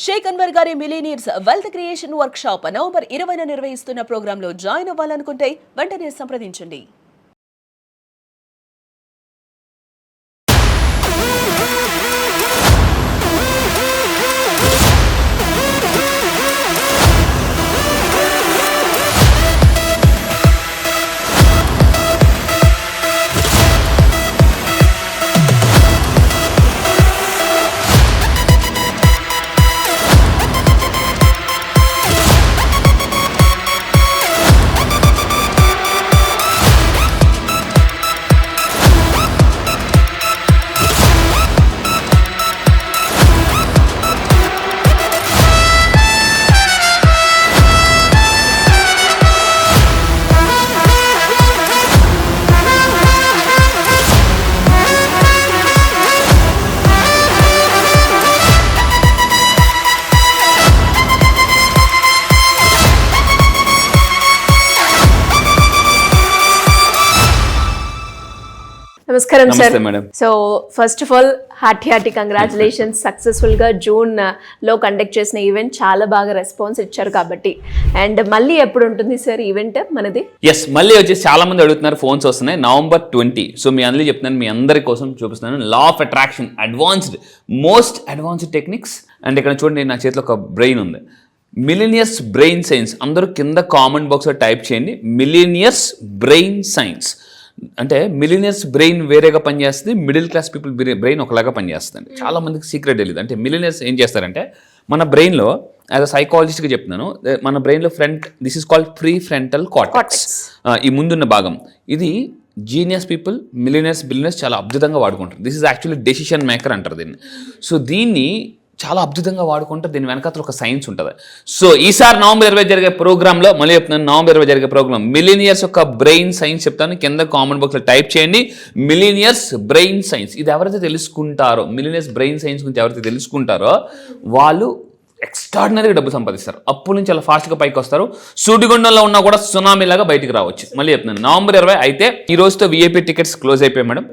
షేక్ అన్వర్ గారి millionaires wealth creation workshop November 20న నిర్వహిస్తున్న ప్రోగ్రాంలో జాయిన్ అవ్వాలనుకుంటే వెంటనే సంప్రదించండి. నమస్కారం sir. So first of all hearty congratulations. Successful గా జూన్ లో కండక్ట్ చేసిన ఈవెంట్ చాలా బాగా రెస్పాన్స్ ఇచ్చారు కాబట్టి. అండ్ మళ్ళీ ఎప్పుడు ఉంటుంది సార్ ఈవెంట్ మనది? ఎస్, మళ్ళీ వచ్చేసి చాలా మంది అడుగుతున్నారు, ఫోన్స్ వస్తున్నాయి. November 20. సో మీ అందరికీ చెప్తున్నాను, మీ అందరి కోసం చూపిస్తున్నాను. Law of attraction most advanced techniques. And ఇక్కడ చూడండి, నా చేతిలో ఒక బ్రెయిన్ ఉంది. Millionaires brain science. అందరూ కింద కామెంట్ బాక్స్లో టైప్ చేయండి, మిలీనియర్స్ బ్రెయిన్ సైన్స్. అంటే మిలీనియర్స్ బ్రెయిన్ వేరేగా పనిచేస్తుంది, మిడిల్ క్లాస్ పీపుల్ బ్రెయిన్ ఒకలాగా పనిచేస్తుంది. చాలా మందికి సీక్రెట్ తెలియదు. అంటే మిలీనియర్స్ ఏం చేస్తారంటే, మన బ్రెయిన్లో యాజ్ అ సైకాలజిస్ట్గా చెప్తున్నాను, మన బ్రెయిన్లో this is called pre frontal cortex, ఈ ముందున్న భాగం. ఇది జీనియస్ పీపుల్, మిలీనియర్స్, బిలినియర్స్ చాలా అద్భుతంగా వాడుకుంటారు. This is actually decision maker అంటారు దీన్ని. సో దీన్ని చాలా అద్భుతంగా వాడుకుంటే దీని వెనకాల ఒక సైన్స్ ఉంటుంది. సో ఈసారి November 20 జరిగే ప్రోగ్రాంలో, మళ్ళీ చెప్తున్నాను, November 20 జరిగే ప్రోగ్రామ్ మిలీనియర్స్ యొక్క బ్రెయిన్ సైన్స్ చెప్తాను. కింద కామెంట్ బాక్స్లో టైప్ చేయండి, మిలీనియర్స్ బ్రెయిన్ సైన్స్. ఇది ఎవరైతే తెలుసుకుంటారో, మిలీనియర్స్ బ్రెయిన్ సైన్స్ గురించి ఎవరైతే తెలుసుకుంటారో వాళ్ళు ఎక్స్ట్రాడినరీగా డబ్బు సంపాదిస్తారు. అప్పుల నుంచి చాలా ఫాస్ట్గా పైకి వస్తారు. సూటిగుండంలో ఉన్నా కూడా సునామీలాగా బయటికి రావచ్చు. మళ్ళీ చెప్తున్నాను, November 20 అయితే ఈ రోజుతో విఐపీ టికెట్స్ క్లోజ్ అయిపోయాయి madam.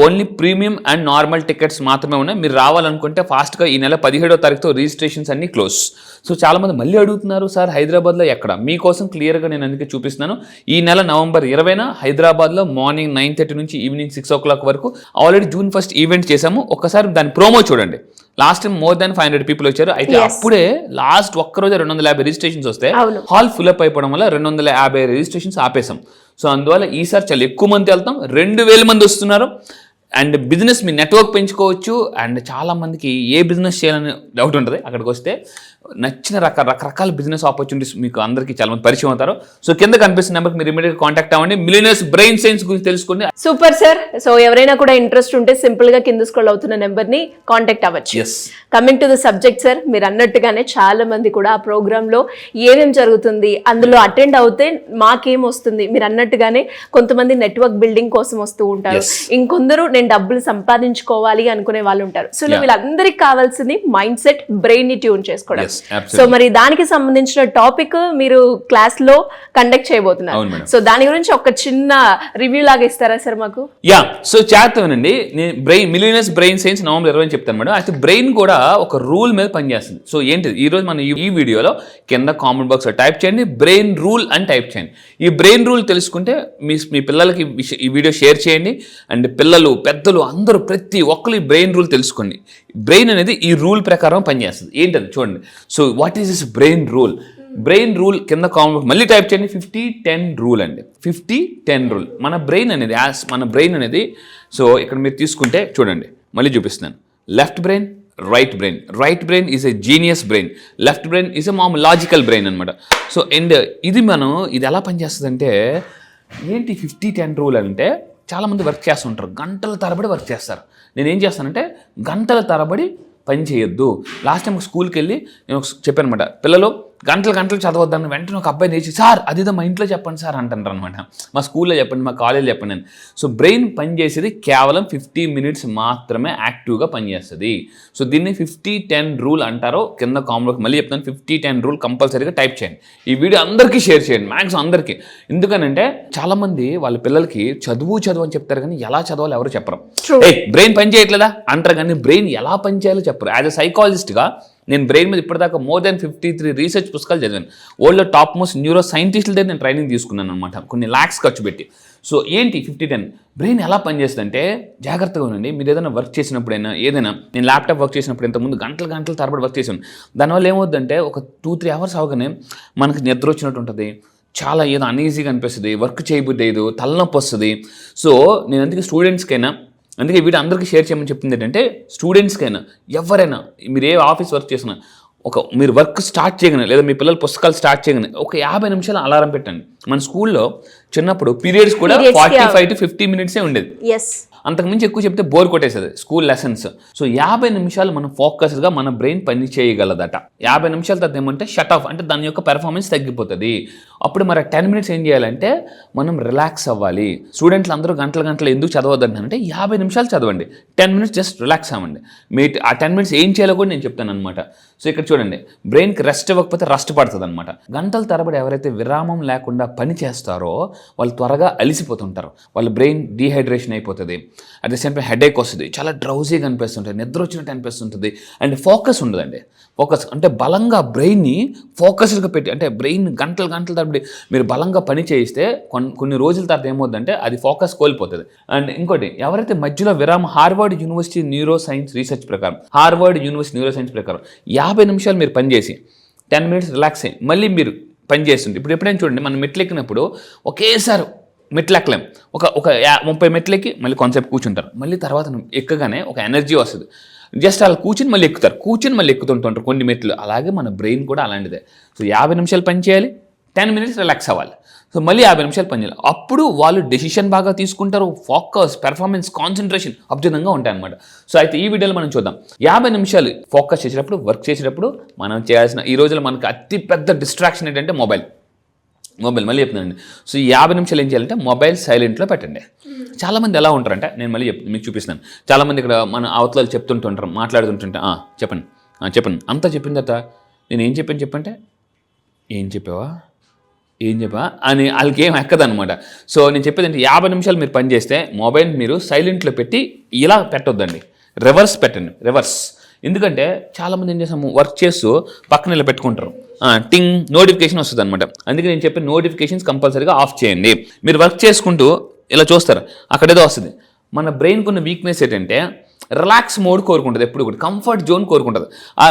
Only premium and normal tickets మాత్రమే ఉన్నాయి. మీరు రావాలనుకుంటే ఫాస్ట్గా ఈ నెల 17వ తారీఖుతో రిజిస్ట్రేషన్స్ అన్ని క్లోజ్. సో చాలా మంది మళ్ళీ అడుగుతున్నారు, సార్ హైదరాబాద్లో ఎక్కడ? మీకోసం క్లియర్గా నేను అందుకే చూపిస్తున్నాను. ఈ నెల November 20న హైదరాబాద్లో మార్నింగ్ 9:30 నుంచి ఈవినింగ్ 6 o'clock వరకు. ఆల్రెడీ June 1 ఈవెంట్ చేశాము. ఒక్కసారి దాని ప్రోమో చూడండి. Last time more than 500 people వచ్చారు. అయితే అప్పుడే లాస్ట్ ఒక్కరోజు 250 రిజిస్ట్రేషన్స్ వస్తే హాల్ ఫుల్ అప్ అయిపోవడం వల్ల 250 రిజిస్ట్రేషన్స్ ఆపేసాం. సో అందువల్ల ఈసారి చాలా ఎక్కువ మంది వెళ్తాం. 2000 మంది వస్తున్నారు. అండ్ బిజినెస్ మీ నెట్వర్క్ పెంచుకోవచ్చు. అండ్ చాలా మందికి ఏ బిజినెస్ చేయాలని డౌట్ ఉంటుంది. అక్కడికి వస్తే నచ్చిన రకరకాల బిజినెస్ ఆపర్చునిటీస్ మీకు అందరికీ చాలా మంది పరిచయం అవుతారు. సో కింద కనిపిస్తున్న నెంబర్కి మీరు ఇమీడియట్గా కాంటాక్ట్ అవ్వండి. మిలీనియర్స్ బ్రెయిన్ సైన్స్ గురించి తెలుసుకోండి. Super sir. సో ఎవరైనా కూడా ఇంట్రెస్ట్ ఉంటే సింపుల్ గా కింద స్క్రోల్ అవుతున్న నెంబర్ ని కాంటాక్ట్ అవ్వచ్చు. Coming to the subject sir, మీరు అన్నట్టుగానే చాలా మంది కూడా ఆ ప్రోగ్రామ్ లో ఏమేం జరుగుతుంది, అందులో అటెండ్ అవుతే మాకేం వస్తుంది, మీరు అన్నట్టుగానే కొంతమంది నెట్వర్క్ బిల్డింగ్ కోసం వస్తూ ఉంటారు. ఇంకొందరు నేను డబ్బులు సంపాదించుకోవాలి అనుకునే వాళ్ళు ఉంటారు. సో వీళ్ళందరికి కావాల్సింది మైండ్ సెట్, బ్రెయిన్ ని ట్యూన్ చేసుకోవడం. సో మరి దానికి సంబంధించిన టాపిక్ మీరు క్లాస్ లో కండక్ట్ చేయబోతున్నారు. సో దాని గురించి ఒక చిన్న రివ్యూ లాగా ఇస్తారా సార్ మాకు? సో చేస్తానండి. నేను మిలీనియర్స్ బ్రెయిన్ సైన్స్ November 20 అని చెప్తాను మేడం. అయితే బ్రెయిన్ కూడా ఒక రూల్ మీద పనిచేస్తుంది. సో ఏంటిది, ఈ రోజు మనం ఈ వీడియోలో కింద కామెంట్ బాక్స్ లో టైప్ చేయండి, బ్రెయిన్ రూల్ అని టైప్ చేయండి. ఈ బ్రెయిన్ రూల్ తెలుసుకుంటే మీ పిల్లలకి ఈ వీడియో షేర్ చేయండి. అండ్ పిల్లలు, పెద్దలు అందరూ ప్రతి ఒక్కరు ఈ బ్రెయిన్ రూల్ తెలుసుకోండి. బ్రెయిన్ అనేది ఈ రూల్ ప్రకారం పనిచేస్తుంది. ఏంటది చూడండి. So what is this brain rule? Brain rule కింద కామెంట్ మళ్ళీ టైప్ చేయండి, 50-10 రూల్ అండి. 50-10 రూల్. మన బ్రెయిన్ అనేది సో ఇక్కడ మీరు తీసుకుంటే చూడండి, మళ్ళీ చూపిస్తున్నాను. Left brain, right brain. Right brain is a genius brain, left brain is a logical brain అనమాట. సో అండ్ ఇది ఎలా పనిచేస్తుంది అంటే, ఏంటి 50-10 రూల్ అంటే, చాలామంది వర్క్ చేస్తుంటారు, గంటల తరబడి వర్క్ చేస్తారు. నేనేం చేస్తానంటే, గంటల తరబడి పని చేయొద్దు. లాస్ట్ టైం స్కూల్కి వెళ్ళి నేను చెప్పాను అనమాట, పిల్లలు గంటలు చదవద్దాను. వెంటనే ఒక అబ్బాయి నేర్చి, సార్ అదిదో మా ఇంట్లో చెప్పండి సార్ అంటారు అనమాట. మా స్కూల్లో చెప్పండి, మా కాలేజీలో చెప్పండి అని. సో బ్రెయిన్ పనిచేసేది కేవలం 50 minutes మాత్రమే యాక్టివ్గా పనిచేస్తుంది. సో దీన్ని 50-10 రూల్ అంటారు. కింద కామెంట్ మళ్ళీ చెప్తాను, 50-10 రూల్ కంపల్సరీగా టైప్ చేయండి. ఈ వీడియో అందరికీ షేర్ చేయండి, మ్యాక్సిమం అందరికీ. ఎందుకనంటే చాలామంది వాళ్ళ పిల్లలకి చదువు అని చెప్తారు, కానీ ఎలా చదవాలో ఎవరు చెప్పరు. బ్రెయిన్ పని చేయట్లేదా అంటారు, కానీ బ్రెయిన్ ఎలా పని చేయాలో చెప్పరు. యాజ్ అ సైకాలజిస్ట్గా నేను బ్రెయిన్ మీద ఇప్పటిదాకా మోర్ దాన్ 53 రీసెర్చ్ పుస్తకాలు చదివాను. వరల్డ్లో టాప్ మోస్ట్ న్యూరో సైంటిస్టుల దగ్గర నేను ట్రైనింగ్ తీసుకున్నాను అనమాట, కొన్ని లాక్స్ ఖర్చు పెట్టి. సో ఏంటి 50-10 బ్రెయిన్ ఎలా పనిచేస్తుందంటే, జాగ్రత్తగా ఉండండి. మీరు ఏదైనా వర్క్ చేసినప్పుడైనా, ఏదైనా నేను ల్యాప్టాప్ వర్క్ చేసినప్పుడు ఇంతకుముందు గంటలు తరబడి వర్క్ చేశాను. దానివల్ల ఏమవుతుందంటే ఒక 2-3 అవర్స్ అవగానే మనకి నిద్ర వచ్చినట్టు ఉంటుంది, చాలా ఏదో అన్ఈజీగా అనిపిస్తుంది, వర్క్ చేయబుద్ధి లేదు, తలనొప్పి వస్తుంది. సో నేను అందుకే స్టూడెంట్స్కైనా, అందుకే వీడియో అందరికీ షేర్ చేయమని చెప్తుంది ఏంటంటే, స్టూడెంట్స్కైనా ఎవరైనా మీరు ఏ ఆఫీస్ వర్క్ చేసినా మీరు వర్క్ స్టార్ట్ చేయగానే, లేదా మీ పిల్లలు పుస్తకాలు స్టార్ట్ చేయగానే ఒక 50 నిమిషాలు అలారం పెట్టండి. మన స్కూల్లో చిన్నప్పుడు పీరియడ్స్ కూడా 45 to 50 మినిట్సే ఉండేది. అంతకుమించి ఎక్కువ చెప్తే బోర్ కొట్టేసేది స్కూల్ లెసన్స్. సో 50 నిమిషాలు మనం ఫోకస్డ్గా మన బ్రెయిన్ పని చేయగలదట. 50 నిమిషాల తర్వాత ఏమంటే షట్ ఆఫ్, అంటే దాని యొక్క పెర్ఫార్మెన్స్ తగ్గిపోతుంది. అప్పుడు మరి 10 మినిట్స్ ఏం చేయాలంటే మనం రిలాక్స్ అవ్వాలి. స్టూడెంట్లు అందరూ గంటలు ఎందుకు చదవద్దంటే 50 నిమిషాలు చదవండి, 10 మినిట్స్ జస్ట్ రిలాక్స్ అవ్వండి. మీ ఆ 10 మినిట్స్ ఏం చేయాలో కూడా నేను చెప్తాను అనమాట. సో ఇక్కడ చూడండి, బ్రెయిన్కి రెస్ట్ ఇవ్వకపోతే రస్ట్ పడుతుంది అనమాట. గంటల తరబడి ఎవరైతే విరామం లేకుండా పని చేస్తారో వాళ్ళు త్వరగా అలిసిపోతుంటారు, వాళ్ళ బ్రెయిన్ డీహైడ్రేషన్ అయిపోతుంది. At the same time headache వస్తుంది, చాలా డ్రౌజీగా అనిపిస్తుంటుంది, నిద్ర వచ్చినట్టు అనిపిస్తుంటుంది, అండ్ ఫోకస్ ఉండదండి. ఫోకస్ అంటే బలంగా బ్రెయిన్ని ఫోకస్డ్గా పెట్టి, అంటే బ్రెయిన్ గంటలు తరబడి మీరు బలంగా పని చేయిస్తే కొన్ని రోజుల తర్వాత ఏమవుతుందంటే అది ఫోకస్ కోల్పోతుంది. అండ్ ఇంకోటి, ఎవరైతే మధ్యలో విరామం, Harvard university neuro science research ప్రకారం 50 నిమిషాలు మీరు పని చేసి 10 మినిట్స్ రిలాక్స్ అయ్యి మళ్ళీ మీరు పని చేస్తుంది. ఇప్పుడు ఎప్పుడైనా చూడండి, మనం మెట్లు ఎక్కినప్పుడు ఒకేసారి మెట్లు ఎక్కలేం, ఒక 30 మెట్లకి మళ్ళీ కొంతసేపు కూర్చుంటారు, మళ్ళీ తర్వాత ఎక్కగానే ఒక ఎనర్జీ వస్తుంది, జస్ట్ అలా కూర్చుని మళ్ళీ ఎక్కుతారు, మళ్ళీ ఎక్కుతుంటారు కొన్ని మెట్లు. అలాగే మన బ్రెయిన్ కూడా అలాంటిదే. సో 50 నిమిషాలు పని చేయాలి, 10 మినిట్స్ రిలాక్స్ అవ్వాలి, సో మళ్ళీ 50 నిమిషాలు పని చేయాలి. అప్పుడు వాళ్ళు డెసిషన్ బాగా తీసుకుంటారు, ఫోకస్, పెర్ఫార్మెన్స్, కాన్సన్ట్రేషన్ అద్భుతంగా ఉంటాయి అనమాట. సో అయితే ఈ వీడియోలో మనం చూద్దాం 50 నిమిషాలు ఫోకస్ చేసేటప్పుడు, వర్క్ చేసేటప్పుడు మనం చేయాల్సిన, ఈ రోజుల్లో మనకు అతి పెద్ద డిస్ట్రాక్షన్ ఏంటంటే మొబైల్ మళ్ళీ చెప్తున్నానండి. సో ఈ 50 నిమిషాలు ఏం చేయాలంటే మొబైల్ సైలెంట్లో పెట్టండి. చాలామంది ఎలా ఉంటారంటే, నేను మళ్ళీ మీకు చూపిస్తాను. చాలామంది ఇక్కడ మన అవతల చెప్తుంటుంటారు, మాట్లాడుతుంటుంటే చెప్పండి అంతా చెప్పిన తర్వాత నేను ఏం చెప్పంటే ఏం చెప్పా అని వాళ్ళకి ఏం ఎక్కదనమాట. సో నేను చెప్పేది అంటే 50 నిమిషాలు మీరు పని చేస్తే మొబైల్ మీరు సైలెంట్లో పెట్టి ఇలా పెట్టొద్దండి, రివర్స్ పెట్టండి, రివర్స్. ఎందుకంటే చాలామంది ఏం చేస్తాము, వర్క్ చేస్తూ పక్కన ఇలా పెట్టుకుంటారు, టింగ్ నోటిఫికేషన్ వస్తుంది అనమాట. అందుకే నేను చెప్పే నోటిఫికేషన్స్ కంపల్సరీగా ఆఫ్ చేయండి. మీరు వర్క్ చేసుకుంటూ ఇలా చూస్తారు, అక్కడేదో వస్తుంది. మన బ్రెయిన్కి ఉన్న వీక్నెస్ ఏంటంటే రిలాక్స్ మోడ్ కోరుకుంటుంది, ఎప్పుడు కూడా కంఫర్ట్ జోన్ కోరుకుంటుంది.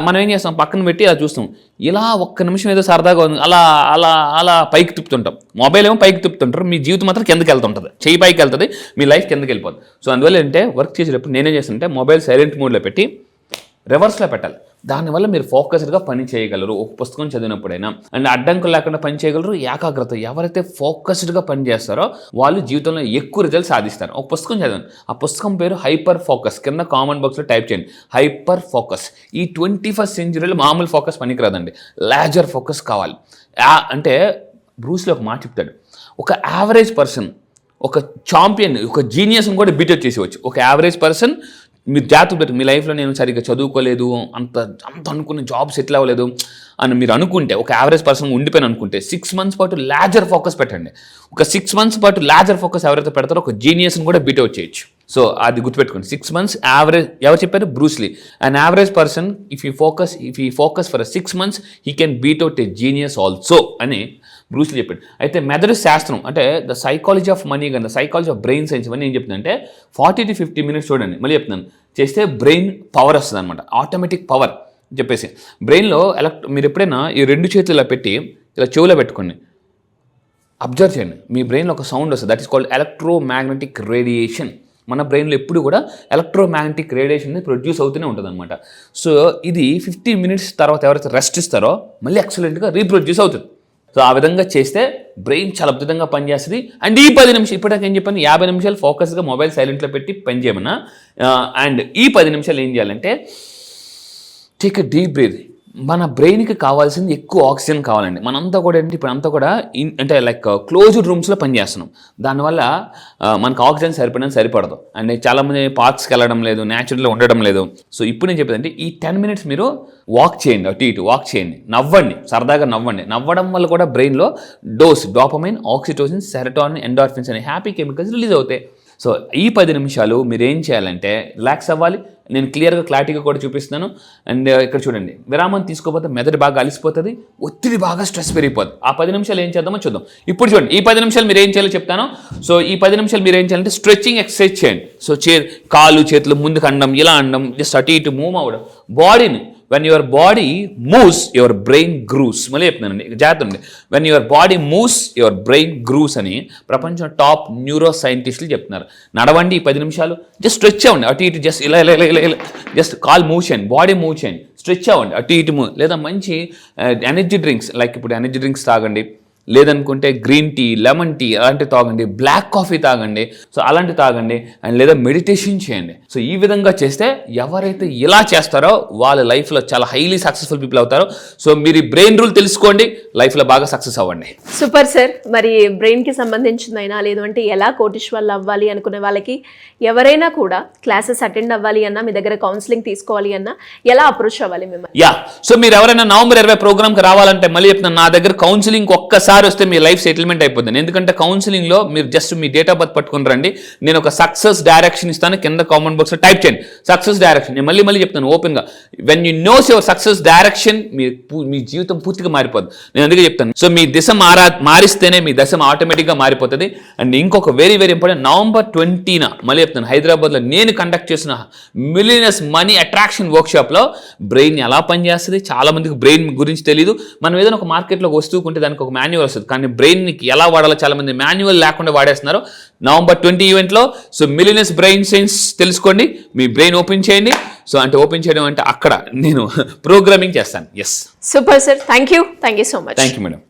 మనం ఏం చేస్తాం, పక్కన పెట్టి అలా చూస్తాం, ఇలా ఒక్క నిమిషం ఏదో సరదాగా అలా అలా అలా పైకి తిప్పుతుంటాం. మొబైల్ ఏమో పైకి తిప్పుతుంటారు, మీ జీవితం మాత్రం కిందకి వెళ్తుంటుంది, చెయ్యి పైకి వెళ్తుంది, మీ లైఫ్ కిందకి వెళ్ళిపోతుంది. సో అందువల్ల ఏంటంటే వర్క్ చేసేటప్పుడు నేనేం చేస్తానంటే మొబైల్ సైలెంట్ మోడ్లో పెట్టి రివర్స్లో పెట్టాలి. దానివల్ల మీరు ఫోకస్డ్గా పని చేయగలరు, ఒక పుస్తకం చదివినప్పుడైనా. అండ్ అడ్డంకులు లేకుండా పని చేయగలరు, ఏకాగ్రత. ఎవరైతే ఫోకస్డ్గా పని చేస్తారో వాళ్ళు జీవితంలో ఎక్కువ రిజల్ట్ సాధిస్తారు. ఒక పుస్తకం చదివాను, ఆ పుస్తకం పేరు హైపర్ ఫోకస్. కింద కామెంట్ బాక్స్లో టైప్ చేయండి, హైపర్ ఫోకస్. ఈ 21st సెంచురీలో మామూలు ఫోకస్ పనికిరాదండి, లేజర్ ఫోకస్ కావాలి. అంటే బ్రూస్లో ఒక మాట చెప్తాడు, ఒక యావరేజ్ పర్సన్ ఒక ఛాంపియన్, ఒక జీనియస్ని కూడా బీట్ చేసేవచ్చు. ఒక యావరేజ్ పర్సన్ మీరు జాగ్రత్త పెట్టు, మీ లైఫ్లో నేను సరిగ్గా చదువుకోలేదు, అంత అనుకున్న జాబ్ సెటిల్ అవ్వలేదు అని మీరు అనుకుంటే, ఒక యావరేజ్ పర్సన్ ఉండిపోయిన అనుకుంటే 6 మంత్స్ పాటు లేజర్ ఫోకస్ పెట్టండి. ఒక 6 మంత్స్ పాటు లేజర్ ఫోకస్ ఎవరైతే పెడతారో ఒక జీనియస్ని కూడా బీట్ అవుట్ చేయొచ్చు. సో అది గుర్తుపెట్టుకోండి, 6 మంత్స్ యావరేజ్. ఎవరు చెప్పారు? Bruce Lee. An average person if you focus for 6 months he can beat out A genius also అని బ్రూస్లీ చెప్పాడు. అయితే మెదడు శాస్త్రం అంటే ద సైకాలజీ ఆఫ్ మనీ కానీ the psychology of brain science ఇవన్నీ ఏం చెప్తుందంటే 40 to 50 minutes చూడండి, మళ్ళీ చెప్తున్నాను, చేస్తే బ్రెయిన్ పవర్ వస్తుంది అనమాట, ఆటోమేటిక్ పవర్ చెప్పేసి. బ్రెయిన్లో మీరు ఎప్పుడైనా ఈ 2 చేతులు ఇలా పెట్టి ఇలా చెవులో పెట్టుకోండి, అబ్జర్వ్ చేయండి, మీ బ్రెయిన్లో ఒక సౌండ్ వస్తుంది, that is called electromagnetic radiation. మన బ్రెయిన్లో ఎప్పుడు కూడా ఎలక్ట్రోమాగ్నెటిక్ రేడియేషన్ ప్రొడ్యూస్ అవుతూనే ఉంటుంది అనమాట. సో ఇది 50 minutes తర్వాత ఎవరైతే రెస్ట్ ఇస్తారో మళ్ళీ ఎక్సలెంట్గా రీప్రొడ్యూస్ అవుతుంది. సో ఆ విధంగా చేస్తే బ్రెయిన్ చాలా అద్భుతంగా పనిచేస్తుంది. అండ్ ఈ 10 నిమిషాలు ఇప్పటిదాకా ఏం చెప్పాను, 50 నిమిషాలు ఫోకస్గా మొబైల్ సైలెంట్లో పెట్టి పని చేయమన్నా. అండ్ ఈ 10 నిమిషాలు ఏం చేయాలంటే టేక్ ఎ డీప్ బ్రీత్. మన బ్రెయిన్కి కావాల్సింది ఎక్కువ ఆక్సిజన్ కావాలండి. మనంతా కూడా ఏంటి, ఇప్పుడు అంతా కూడా అంటే లైక్ క్లోజ్డ్ రూమ్స్లో పనిచేస్తున్నాం, దానివల్ల మనకు ఆక్సిజన్ సరిపడదు. అండ్ చాలామంది పార్క్స్కి వెళ్ళడం లేదు, న్యాచురల్గా ఉండడం లేదు. సో ఇప్పుడు నేను చెప్పేదంటే ఈ 10 minutes మీరు వాక్ చేయండి, అటు ఇటు వాక్ చేయండి, నవ్వండి, సరదాగా నవ్వండి. నవ్వడం వల్ల కూడా బ్రెయిన్లో డోపమైన్, ఆక్సిటోసిన్, సెరటోనిన్, ఎండార్ఫిన్స్ అనే హ్యాపీ కెమికల్స్ రిలీజ్ అవుతాయి. సో ఈ 10 నిమిషాలు మీరు ఏం చేయాలంటే రిలాక్స్ అవ్వాలి. నేను క్లియర్గా క్లారిటీగా కూడా చూపిస్తున్నాను. అండ్ ఇక్కడ చూడండి, విరామం తీసుకోకపోతే మెదడు బాగా అలిసిపోతుంది, ఒత్తిడి బాగా స్ట్రెస్ పెరిగిపోతుంది. ఆ 10 నిమిషాలు ఏం చేద్దామో చూద్దాం. ఇప్పుడు చూడండి, ఈ 10 నిమిషాలు మీరు ఏం చేయాలో చెప్తాను. సో ఈ 10 నిమిషాలు మీరు ఏం చేయాలంటే స్ట్రెచ్చింగ్ ఎక్సర్సైజ్ చేయండి. సో కాళ్ళు చేతులు ముందుకు అనడం, ఇలా అనడం, జస్ట్ అటు ఇటు మూవ్ అవ్వడం బాడీని. when your body moves, your brain grows. మళ్ళీ చెప్తున్నానండి, జాగ్రత్త అండి. when your body moves, your brain grows అని ప్రపంచం టాప్ న్యూరో సైంటిస్టులు చెప్తున్నారు. నడవండి ఈ 10 నిమిషాలు, జస్ట్ స్ట్రెచ్ అవ్వండి అటు ఇటు, జస్ట్ ఇలా ఇలా ఇలా ఇలా, జస్ట్ కాల్ మూవ్ చేయండి, బాడీ మూవ్ చేయండి, స్ట్రెచ్ అవ్వండి అటు ఇటు మూవ్. లేదా మంచి ఎనర్జీ డ్రింక్స్, లైక్ ఇప్పుడు ఎనర్జీ డ్రింక్స్ తాగండి, లేదనుకుంటే గ్రీన్ టీ, లెమన్ టీ అలాంటివి తాగండి, బ్లాక్ కాఫీ తాగండి. సో అలాంటివి తాగండి. అండ్ లేదా మెడిటేషన్ చేయండి. సో ఈ విధంగా చేస్తే ఎవరైతే ఇలా చేస్తారో వాళ్ళ లైఫ్లో చాలా హైలీ సక్సెస్ఫుల్ పీపుల్ అవుతారు. సో మీరు ఈ బ్రెయిన్ రూల్ తెలుసుకోండి, లైఫ్లో బాగా సక్సెస్ అవ్వండి. Super sir. మరి బ్రెయిన్కి సంబంధించిందైనా లేదు అంటే ఎలా కోటీశ్వర్లు అవ్వాలి అనుకునే వాళ్ళకి ఎవరైనా కూడా క్లాసెస్ అటెండ్ అవ్వాలి అన్నా, మీ దగ్గర కౌన్సిలింగ్ తీసుకోవాలి అన్నా ఎలా అప్రోచ్ అవ్వాలి మిమ్మల్ని? యా, సో మీరు ఎవరైనా నవంబర్ 20 ప్రోగ్రామ్కి రావాలంటే మళ్ళీ చెప్తున్నాను, నా దగ్గర కౌన్సిలింగ్ ఒక్కసారి వస్తే మీ లైఫ్ సెటిల్మెంట్ అయిపోతుంది. ఎందుకంటే కౌన్సిలింగ్లో మీరు just me date of birth పట్టుకుని రండి, నేను ఒక సక్సెస్ డైరెక్షన్ ఇస్తాను. కింద కామెంట్ బాక్స్లో టైప్ చేయండి సక్సెస్ డైరెక్షన్. నేను మళ్ళీ చెప్తాను ఓపెన్గా, when you knows your success direction మీ జీవితం పూర్తిగా మారిపోతుంది. నేను అందుకే చెప్తాను. సో మీ దిశ మారిస్తేనే మీ దశ ఆటోమేటిక్గా మారిపోతుంది. అండ్ ఇంకొక వెరీ వెరీ ఇంపార్టెంట్, నవంబర్ 20న మళ్ళీ చెప్తాను, హైదరాబాద్లో నేను కండక్ట్ చేసిన మిలియనర్స్ మనీ అట్రాక్షన్ వర్క్షాప్లో బ్రెయిన్ ఎలా పనిచేస్తుంది, చాలా మందికి బ్రెయిన్ గురించి తెలియదు. మనం ఏదైనా ఒక మార్కెట్లో వస్తువు కొంటే దానికి ఒక మాన్యువల్ వస్తుంది, కానీ బ్రెయిన్కి ఎలా వాడాలో చాలా మంది మాన్యువల్ లేకుండా వాడేస్తున్నారు. నవంబర్ 20 ఈవెంట్లో సో మిలియనర్స్ బ్రెయిన్ సైన్స్ తెలుసుకోండి, మీ బ్రెయిన్ ఓపెన్ చేయండి. సో అంటే ఓపెన్ చేయడం అంటే అక్కడ నేను ప్రోగ్రామింగ్ చేస్తాను. Yes, super sir. Thank you so much. Thank you madam.